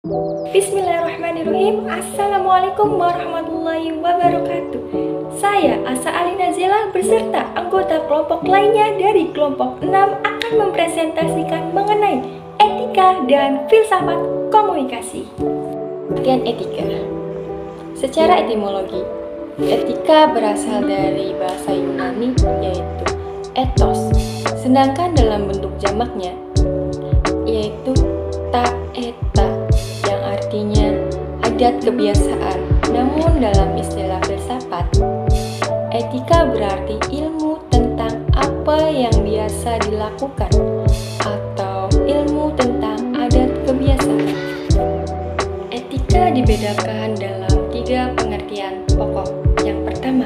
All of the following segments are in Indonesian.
Bismillahirrahmanirrahim. Assalamualaikum warahmatullahi wabarakatuh. Saya Asa Alina Zela beserta anggota kelompok lainnya dari kelompok 6 akan mempresentasikan mengenai etika dan filsafat komunikasi. Artian etika. Secara etimologi, etika berasal dari bahasa Yunani yaitu ethos, sedangkan dalam bentuk jamaknya yaitu ta-eta, yang artinya adat kebiasaan. Namun dalam istilah filsafat, etika berarti ilmu tentang apa yang biasa dilakukan atau ilmu tentang adat kebiasaan. Etika dibedakan dalam 3 pengertian pokok. Yang pertama,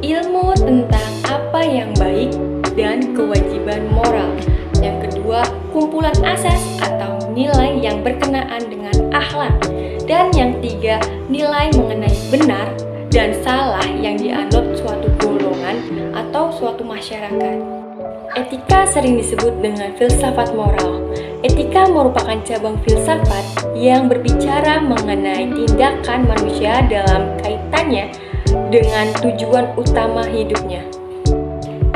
ilmu tentang apa yang baik dan kewajiban moral. Yang kedua, kumpulan asas atau nilai yang berkenaan dengan akhlak. Dan yang tiga, nilai mengenai benar dan salah yang dianut suatu golongan atau suatu masyarakat. Etika sering disebut dengan filsafat moral. Etika merupakan cabang filsafat yang berbicara mengenai tindakan manusia dalam kaitannya dengan tujuan utama hidupnya.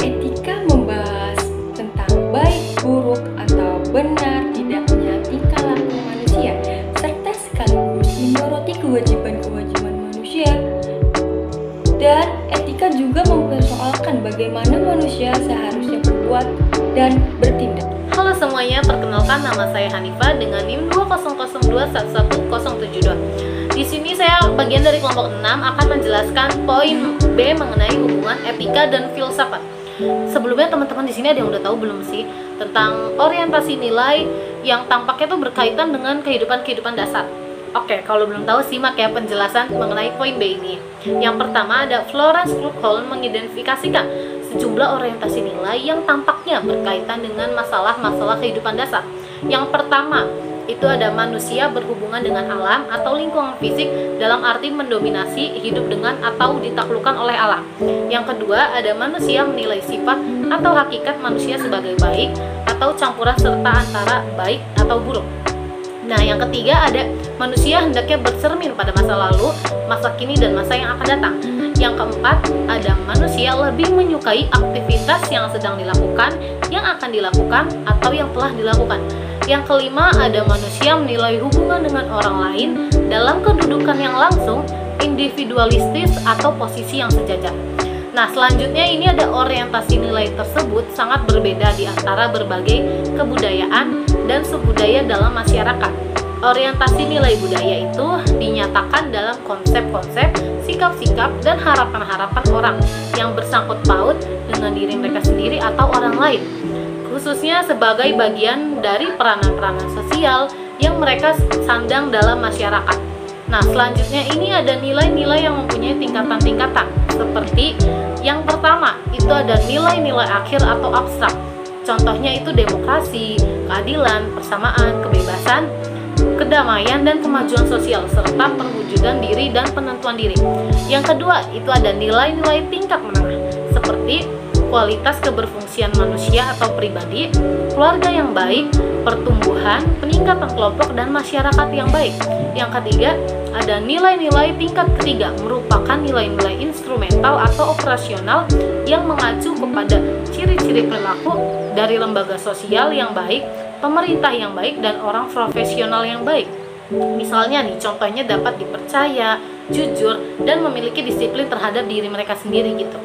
Etika membahas tentang baik, buruk, atau benar tidaknya tingkah laku manusia, serta sekaligus menyoroti kewajiban-kewajiban manusia. Dan etika juga mempersoalkan bagaimana manusia seharusnya berbuat dan bertindak. Halo semuanya, perkenalkan nama saya Hanifah dengan NIM 20021111072. Di sini saya bagian dari kelompok 6 akan menjelaskan poin B mengenai hubungan etika dan filsafat. Sebelumnya teman-teman di sini ada yang udah tahu belum sih tentang orientasi nilai yang tampaknya tuh berkaitan dengan kehidupan dasar? Oke, kalau belum tahu simak ya penjelasan mengenai poin B ini. Yang pertama ada Florence Krugholm mengidentifikasikan sejumlah orientasi nilai yang tampaknya berkaitan dengan masalah-masalah kehidupan dasar. Yang pertama itu ada manusia berhubungan dengan alam atau lingkungan fisik dalam arti mendominasi hidup dengan atau ditaklukkan oleh alam. Yang kedua ada manusia menilai sifat atau hakikat manusia sebagai baik atau campuran serta antara baik atau buruk. Nah, yang ketiga ada manusia hendaknya bercermin pada masa lalu, masa kini, dan masa yang akan datang. Yang keempat ada manusia lebih menyukai aktivitas yang sedang dilakukan, yang akan dilakukan, atau yang telah dilakukan. Yang kelima ada manusia menilai hubungan dengan orang lain dalam kedudukan yang langsung, individualistis, atau posisi yang sejajar. Nah, selanjutnya ini ada orientasi nilai tersebut sangat berbeda di antara berbagai kebudayaan dan subbudaya dalam masyarakat. Orientasi nilai budaya itu dinyatakan dalam konsep-konsep, sikap-sikap, dan harapan-harapan orang yang bersangkut paut dengan diri mereka sendiri atau orang lain, khususnya sebagai bagian dari peranan-peranan sosial yang mereka sandang dalam masyarakat. Nah, selanjutnya ini ada nilai-nilai yang mempunyai tingkatan-tingkatan. Seperti yang pertama, itu ada nilai-nilai akhir atau abstrak. Contohnya itu demokrasi, keadilan, persamaan, kebebasan, kedamaian, dan kemajuan sosial, serta perwujudan diri dan penentuan diri. Yang kedua, itu ada nilai-nilai tingkat menengah. Seperti kualitas keberfungsian manusia atau pribadi, keluarga yang baik, pertumbuhan, peningkatan kelompok, dan masyarakat yang baik. Yang ketiga, ada nilai-nilai tingkat ketiga, merupakan nilai-nilai instrumental atau operasional yang mengacu kepada ciri-ciri perilaku dari lembaga sosial yang baik, pemerintah yang baik, dan orang profesional yang baik. Misalnya nih, contohnya dapat dipercaya, jujur, dan memiliki disiplin terhadap diri mereka sendiri gitu.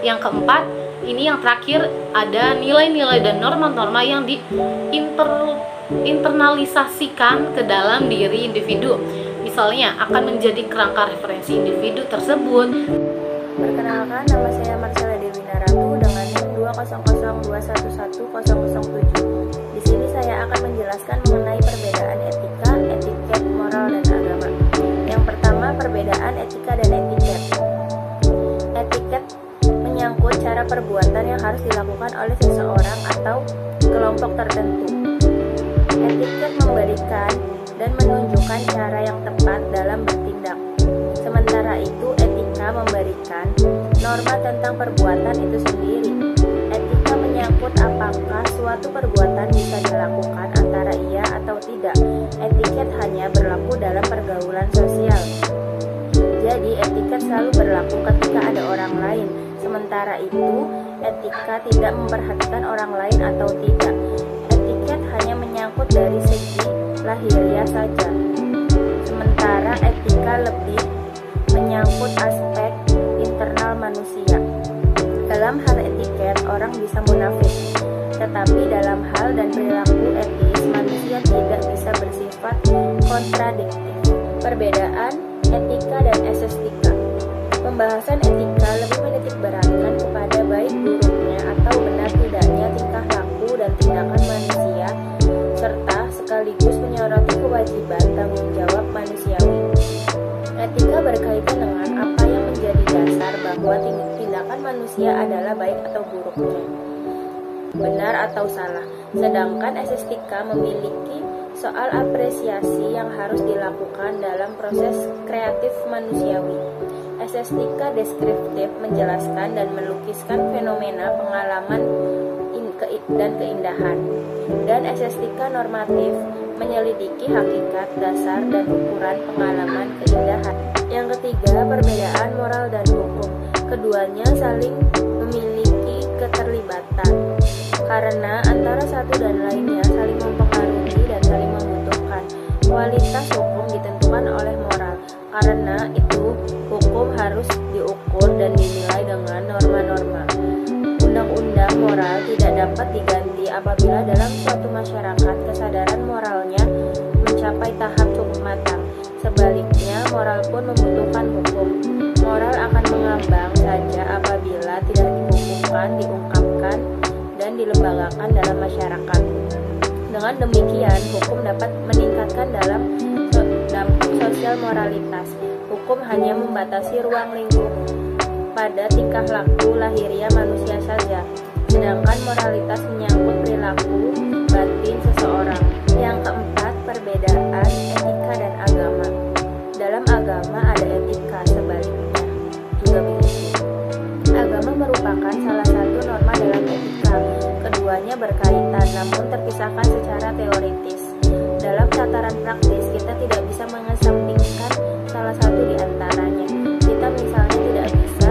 Yang keempat, ini yang terakhir, ada nilai-nilai dan norma-norma yang diinternalisasikan ke dalam diri individu. Misalnya, akan menjadi kerangka referensi individu tersebut. Perkenalkan, nama saya Marcella Dewi Naratu dengan NIM 20021111007. Di sini saya akan menjelaskan mengenai perbedaan etika, etiket, moral, dan agama. Yang pertama, perbedaan etika dan etiket. Etiket menyangkut cara perbuatan yang harus dilakukan oleh seseorang atau kelompok tertentu. Etiket memberikan dan menunjukkan cara yang tepat dalam bertindak. Sementara itu, etika memberikan norma tentang perbuatan itu sendiri. Etika menyangkut apakah suatu perbuatan bisa dilakukan antara iya atau tidak, Etiket hanya berlaku dalam pergaulan sosial. Jadi, etiket selalu berlaku ketika ada orang lain. Sementara itu, etika tidak memperhatikan orang lain atau tidak. Etiket hanya menyangkut dari segi lahiriah saja. Sementara etika lebih menyangkut aspek internal manusia. Dalam hal etiket, orang bisa munafik. Tetapi dalam hal dan perilaku etis, manusia tidak bisa bersifat kontradiktif. Perbedaan etika dan estetika. Pembahasan etika lebih menitik beratkan kepada baik buruknya atau benar tidaknya tingkah laku dan tindakan manusia, serta sekaligus menyoroti kewajiban tanggung jawab manusiawi. Etika berkaitan dengan apa yang menjadi dasar bahwa tindakan manusia adalah baik atau buruknya, benar atau salah. Sedangkan estetika memiliki soal apresiasi yang harus dilakukan dalam proses kreatif manusiawi. Estetika deskriptif menjelaskan dan melukiskan fenomena, pengalaman, dan keindahan. Dan estetika normatif menyelidiki hakikat, dasar, dan ukuran pengalaman keindahan. Yang ketiga, perbedaan moral dan hukum. Keduanya saling memiliki keterlibatan, karena antara satu dan lainnya saling mempengaruhi dan saling membutuhkan. Kualitas hukum ditentukan oleh moral, karena itu hukum harus diukur dan dinilai dengan norma-norma. Undang-undang moral tidak dapat diganti apabila dalam suatu masyarakat kesadaran moralnya mencapai tahap cukup matang. Sebaliknya, moral pun membutuhkan hukum. Moral akan mengambang saja apabila tidak dihukumkan, diungkapkan, dan dilembagakan dalam masyarakat. Dengan demikian, hukum dapat meningkatkan dalam dampak sosial moralitas. Hukum hanya membatasi ruang lingkup pada tingkah laku lahiriah manusia saja, sedangkan moralitas menyangkut perilaku batin seseorang. Yang keempat, perbedaan etika dan agama. Dalam agama ada etika, sebaliknya juga begitu. Agama merupakan salah satu norma dalam etika. Keduanya berkaitan namun terpisahkan secara teoritis. Dalam tataran praktis, kita tidak bisa mengesampingkan salah satu di antaranya. Kita misalnya tidak bisa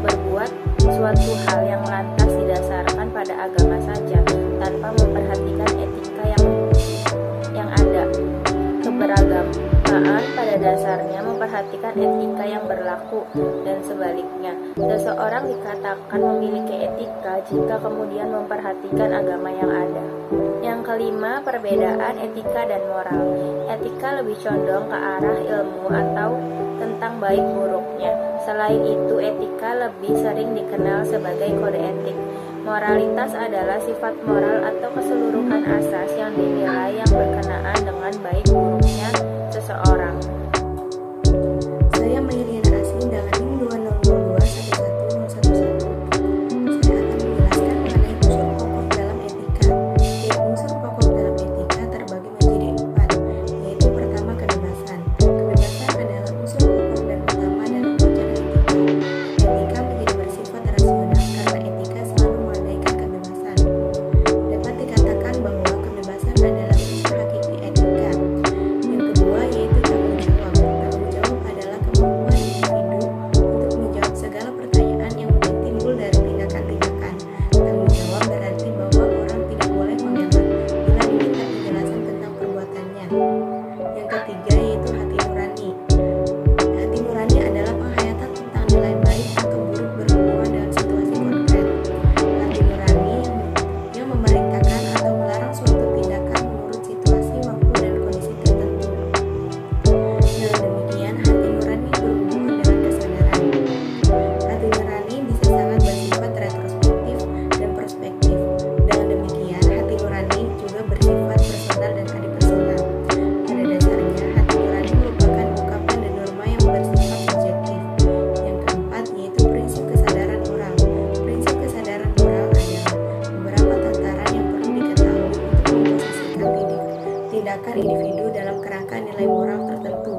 berbuat suatu hal yang lantas didasarkan pada agama saja tanpa memperhatikan etika yang ada. Keberagamaan pada dasarnya memperhatikan etika yang berlaku dan sebaliknya. Seseorang dikatakan memiliki etika jika kemudian memperhatikan agama yang ada. Yang kelima, perbedaan etika dan moral. Etika lebih condong ke arah ilmu atau tentang baik buruknya. Selain itu, etika lebih sering dikenal sebagai kode etik. Moralitas adalah sifat moral atau keseluruhan asas yang dinilai yang berkenaan dengan baik buruknya seseorang. Saya Mayriana Asli dengan NIM 2022111011. Saya akan menjelaskan mengenai unsur pokok dalam etika. Unsur pokok dalam etika terbagi menjadi 4, yaitu pertama kebebasan. Kebebasan adalah unsur pokok dan utama dalam wacana etika. Etika menjadi bersifat rasional karena etika selalu mengandaikan kebebasan. Dapat dikatakan bahwa kebebasan adalah unsur hakiki etika. Yang kedua yaitu tanggung jawab. Tanggung jawab adalah kemampuan individu untuk menjawab segala pertanyaan yang mungkin timbul dari tindakan-tindakan. Tanggung jawab berarti bahwa orang tidak boleh mengelak bila diminta penjelasan tentang perbuatannya. Yang ketiga yaitu hati nurani. Hati nurani adalah penghayatan tentang nilai baik atau buruk berhubungan dengan situasi konkret. Hati nurani yang memerintahkan atau melarang suatu tindakan menurut situasi, waktu, dan kondisi tertentu. Dengan demikian, hati nurani berhubungan dengan kesadaran. Hati nurani bisa sangat bersifat retrospektif dan prospektif. Dengan demikian, hati nurani juga bersifat personal dan adipersonal. Pada dasarnya, hati nurani merupakan ungkapan dan norma yang bersifat subjektif. Yang keempat yaitu prinsip kesadaran moral. Prinsip kesadaran moral adalah beberapa tataran yang perlu diketahui untuk memposisikan tindakan individu dalam kerangka nilai moral tertentu.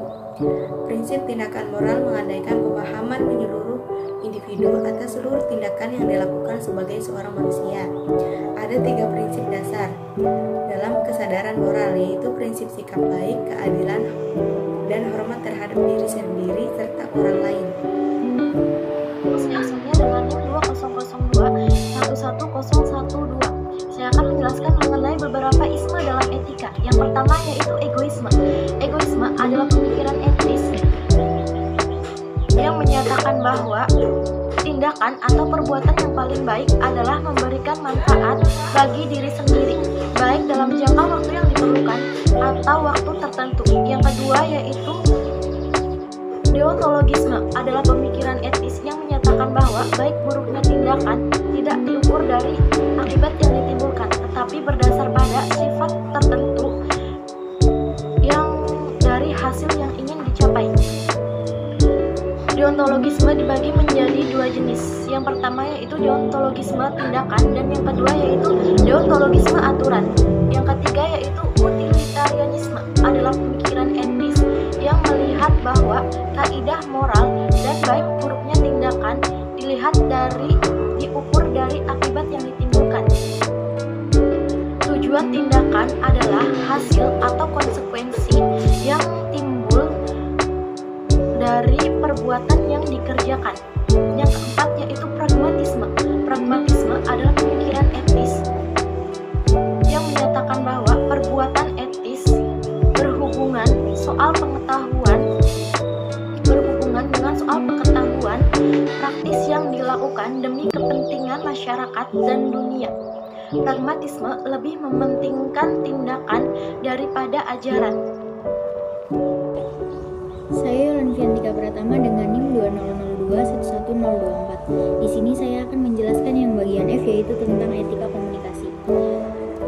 Prinsip tindakan moral mengandaikan pemahaman menyeluruh individu atas seluruh tindakan yang dilakukan sebagai seorang manusia. Ada 3 prinsip dasar dalam kesadaran moral, yaitu prinsip sikap baik, keadilan, dan hormat terhadap diri sendiri serta orang lain. Langsungnya dengan NIM 2002-11012. Saya akan menjelaskan mengenai beberapa isme dalam etika. Yang pertama yaitu egoisme. Egoisme adalah pemikiran etis yang menyatakan bahwa tindakan atau perbuatan yang paling baik adalah memberikan manfaat bagi diri sendiri, baik dalam jangka waktu yang diperlukan atau waktu tertentu. Yang kedua yaitu deontologisme adalah pemikiran etis yang menyatakan bahwa baik buruknya tindakan tidak diukur dari akibat yang ditimbulkan, tetapi berdasar pada sifat tertentu yang dari hasil yang ingin dicapai. Deontologisme dibagi menjadi 2 jenis. Yang pertama yaitu deontologisme tindakan, dan yang kedua yaitu deontologisme aturan. Yang ketiga yaitu utilitarianisme adalah pemikiran etis yang melihat bahwa kaidah moral dan baik buruknya tindakan diukur dari akibat yang ditimbulkan. Tujuan tindakan adalah hasil atau konsekuensi yang timbul dari perbuatan yang dikerjakan. Yang keempat yaitu pragmatisme. Pragmatisme adalah pemikiran etis yang menyatakan bahwa perbuatan etis berhubungan dengan soal pengetahuan praktis yang dilakukan demi kepentingan masyarakat dan dunia. Pragmatisme lebih mementingkan tindakan daripada ajaran. Saya Yolanviantika Pratama dengan NIM 2002-11024. Di sini saya akan menjelaskan yang bagian F, yaitu tentang etika komunikasi.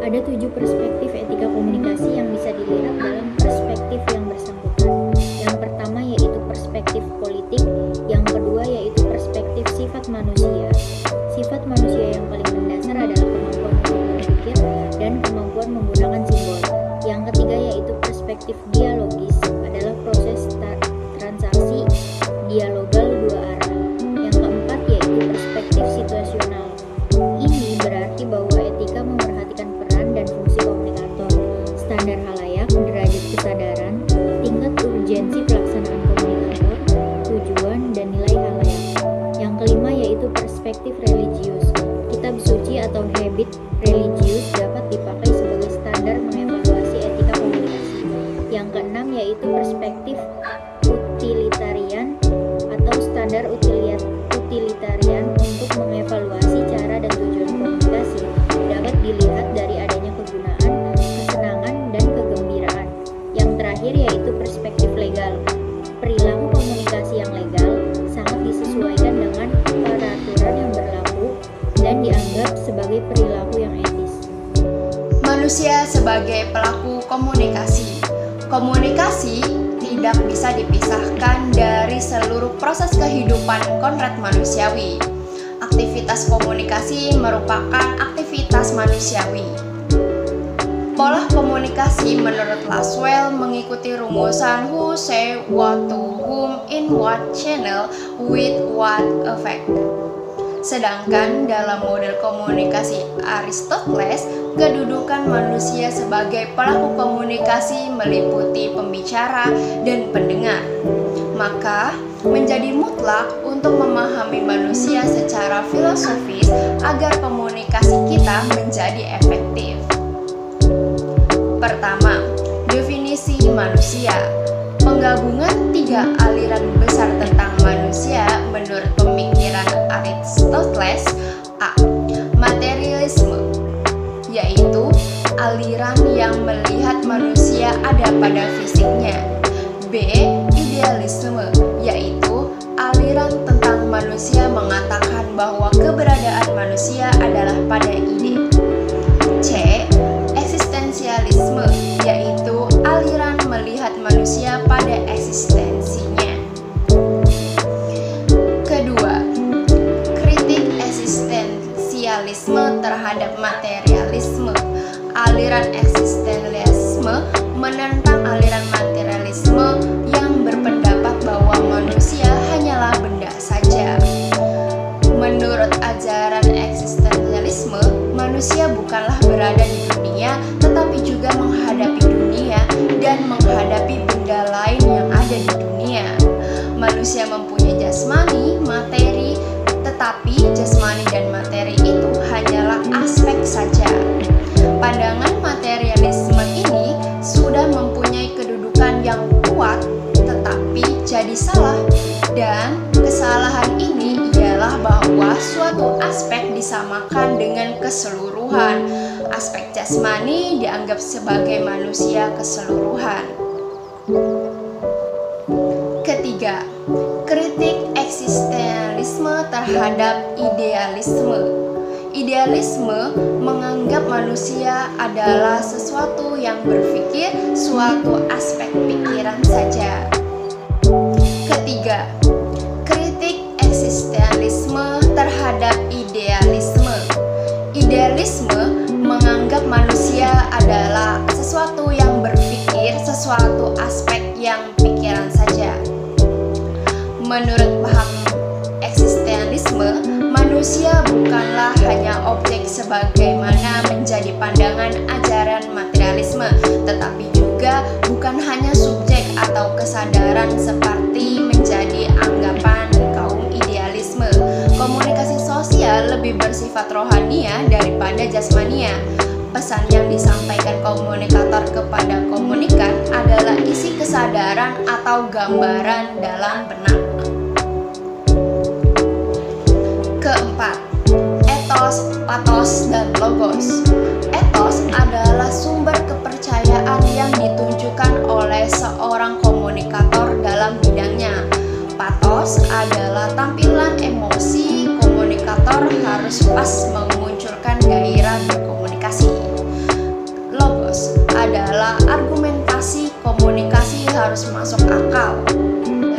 Ada 7 perspektif etika komunikasi yang bisa dilihat dalam perspektif yang bersangkutan. Yang pertama yaitu perspektif politik, yang kedua yaitu perspektif sifat manusia. Sifat manusia yang paling mendasar adalah kemampuan untuk berpikir dan kemampuan menggunakan simbol. Yang ketiga yaitu perspektif dialogis, adalah proses transaksi dialogal 2 arah. Yang keempat yaitu perspektif situasional. Ini berarti bahwa etika memerhatikan peran dan fungsi komunikator, standar halayak, derajat kesadaran, tingkat urgensi pelaksanaan komunikator, tujuan, dan nilai halayak. Yang kelima yaitu perspektif religius. Kitab suci atau habit religius dapat dipakai sebagai standar mengevaluasi etika komunikasi. Yang keenam yaitu perspektif utilitarian atau standar utilitarian untuk mengevaluasi cara dan tujuan komunikasi dapat dilihat dari adanya kegunaan, kesenangan, dan kegembiraan. Yang terakhir yaitu perspektif legal. Perilaku komunikasi yang legal sangat disesuaikan dengan peraturan yang berlaku dan dianggap sebagai perilaku yang etis. Manusia sebagai pelaku komunikasi. Komunikasi tidak bisa dipisahkan dari seluruh proses kehidupan konrad manusiawi. Aktivitas komunikasi merupakan aktivitas manusiawi. Pola komunikasi menurut Laswell mengikuti rumusan who say what to whom in what channel with what effect. Sedangkan dalam model komunikasi Aristoteles, kedudukan manusia sebagai pelaku komunikasi meliputi pembicara dan pendengar. Maka, menjadi mutlak untuk memahami manusia secara filosofis agar komunikasi kita menjadi efektif. Pertama, definisi manusia. Penggabungan 3 aliran besar tentang manusia menurut pemikiran Aristoteles. A. Materialisme, yaitu aliran yang melihat manusia ada pada fisiknya. B. Idealisme, yaitu aliran tentang manusia mengatakan bahwa keberadaan manusia adalah pada ide. C. Eksistensialisme, yaitu aliran melihat manusia pada eksistensinya. Kedua, kritik eksistensialisme terhadap materialisme. Aliran eksistensialisme menentang aliran materialisme yang berpendapat bahwa manusia hanyalah benda saja. manusia bukanlah berada di dunia, tetapi juga menghadapi dunia dan menghadapi benda lain yang ada di dunia. Manusia mempunyai jasmani, materi, tetapi jasmani dan materi itu hanyalah aspek saja. Pandangan materialisme ini sudah mempunyai kedudukan yang kuat, tetapi jadi salah. Dan kesalahan ini ialah bahwa suatu aspek disamakan dengan keseluruhan. Aspek jasmani dianggap sebagai manusia keseluruhan. Ketiga, kritik eksistensialisme terhadap idealisme. Idealisme menganggap manusia adalah sesuatu yang berpikir suatu aspek pikiran saja. Ketiga, kritik eksistensialisme terhadap idealisme. Idealisme menganggap manusia adalah sesuatu yang berpikir sesuatu aspek yang pikiran saja. Menurut paham eksistensialisme, manusia bukanlah hanya objek sebagaimana menjadi pandangan ajaran materialisme, tetapi juga bukan hanya subjek atau kesadaran seperti menjadi anggapan kaum idealisme. Komunikasi sosial lebih bersifat rohania daripada jasmania. Pesan yang disampaikan komunikator kepada komunikan adalah isi kesadaran atau gambaran dalam benak. Keempat, etos, patos, dan logos. Etos adalah sumber kepercayaan yang ditunjukkan oleh seorang komunikator dalam bidangnya. Patos adalah tampilan emosi komunikator harus pas memunculkan gairah berkomunikasi. Logos adalah argumentasi komunikasi harus masuk akal. 5.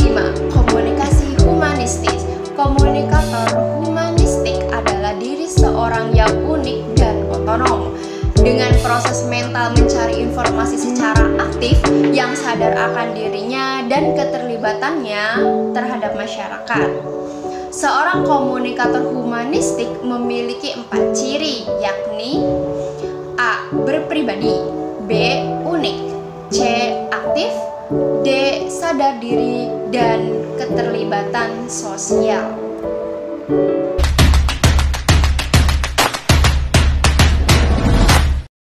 Komunikasi humanistis. Komunikator humanistik adalah diri seorang yang unik dan otonom, dengan proses mental mencari informasi secara aktif yang sadar akan dirinya dan keterlibatannya terhadap masyarakat. Seorang komunikator humanistik memiliki 4 ciri, yakni A. Berpribadi, B. Unik, C. Aktif, D. Sadar diri, dan keterlibatan sosial.